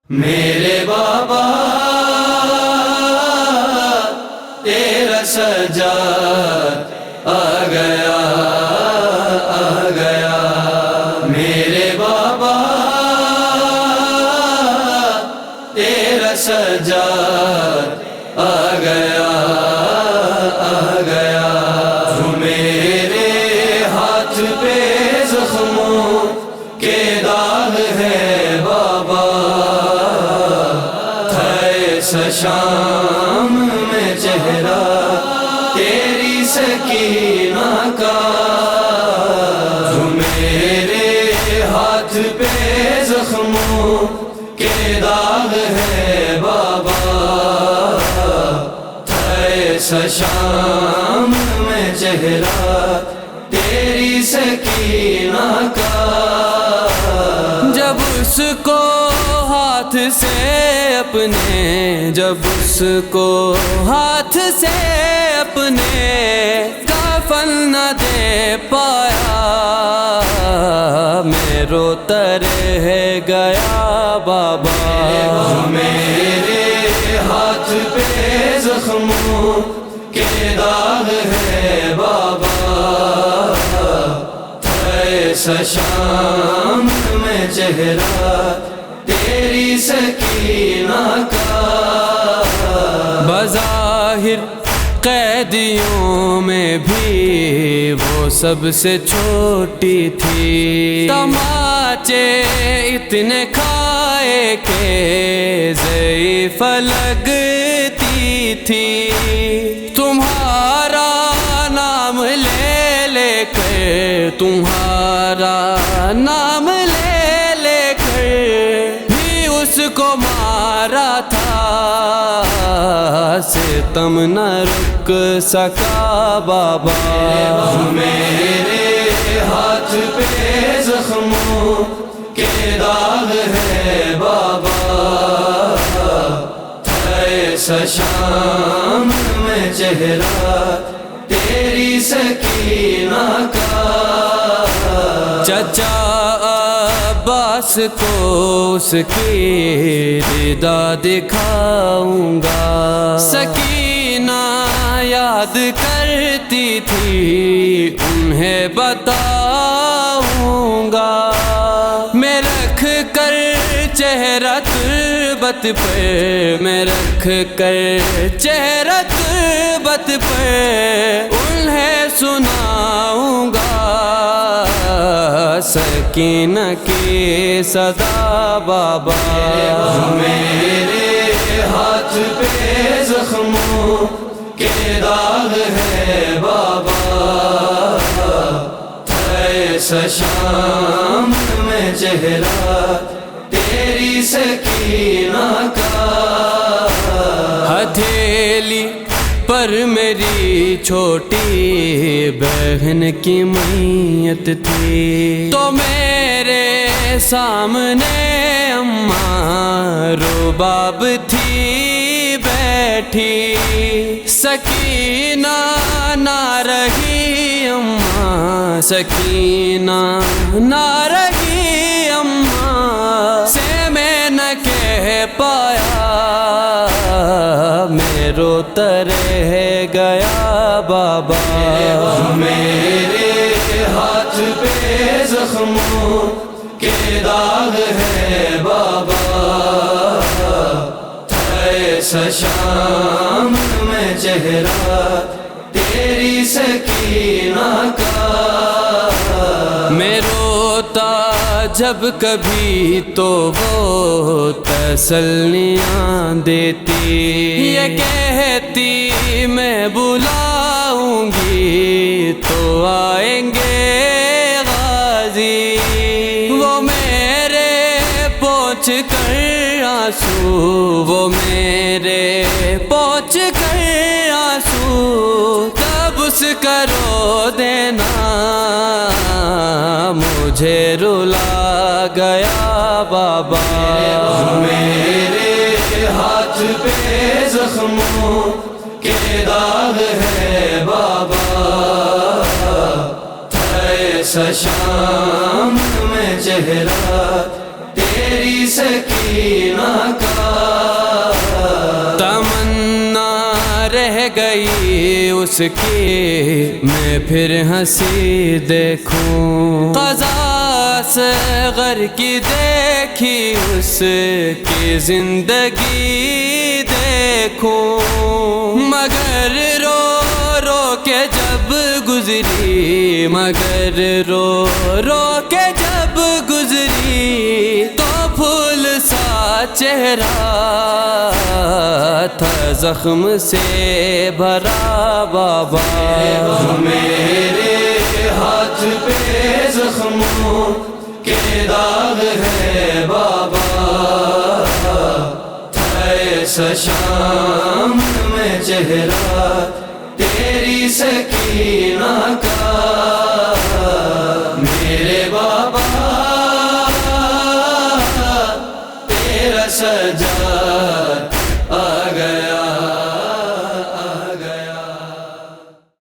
میرے بابا تیرا سجاد آ گیا آ گیا، میرے بابا تیرا سجاد آ گیا آ گیا، جو میرے ہاتھ پہ زخموں کے داغ ہے بابا، شام میں چہرہ تیری سکینہ کا، جو میرے ہاتھ پہ زخموں کے داغ ہے بابا، ایسا شام میں چہرہ تیری سکینہ کا، جب اس کو ہاتھ سے اپنے، جب اس کو ہاتھ سے اپنے کفن نہ دے پایا، میں روتا رہ گیا بابا، میرے ہاتھ پہ زخموں کے داغ ہے بابا، ایسا شام میں چہرہ تیری سکینہ کا، بظاہر قیدیوں میں بھی وہ سب سے چھوٹی تھی، تماچے اتنے کھائے کہ ضعیف لگتی تھی، تمہارا نام لے لے کر، تمہارا نام لے لے کر بھی اس کو مارا تھا، ستم نہ رک سکا بابا، میرے ہاتھ پہ زخموں کے داغ ہے بابا، ایسا شام میں چہرہ تیری سکینہ کا، چچا عباس کو اس کی ردا دکھاؤں گا، سکینہ یاد کرتی تھی انہیں بتاؤں گا، میں رکھ کر چہرہ تربت پر، میں رکھ کر چہرہ تربت پر انہیں سناؤں گا، سکینہ کی صدا بابا، میرے ہاتھ پہ زخموں کے داغ ہے بابا، ایسا شام میں چہرہ تیری سکینہ کا، ہتھیلی پر میری چھوٹی بہن کی میت تھی، تو میرے سامنے اماں رباب تھی بیٹھی، سکینہ نہ رہی اماں، سکینہ نہ رہی اماں سے میں نہ کہہ پایا، میں روتا رہ گیا بابا، میرے ہاتھ پہ زخموں کے داغ ہے بابا، ایسا شام میں چہرہ تیری سکینہ کا، میں روتا جب کبھی تو وہ تسلیاں دیتی، یہ کہتی میں بلاؤں گی تو آئیں گے غازی، وہ میرے پوچھ کر آنسو، وہ میرے پوچھ کر آنسو تبس کرو دینا، مجھے رلا گیا بابا، میرے ہاتھ پہ زخموں کے داغ ہے بابا، ایسا شام میں چہرہ تیرا تیری سکینہ کا تمنا رہ گئی اس کی میں پھر ہنسی دیکھوں، قضا صغر کی دیکھی اس کی زندگی دیکھوں، مگر رو رو کے جب گزری، مگر رو رو کے جب گزری تو پھول سا چہرہ تھا زخم سے بھرا بابا، میرے ہاتھ پہ زخموں کے داغ ہے بابا، تھا ایسا شام میں چہرہ تیری سکینہ کا، میرے بابا تیرا سجاد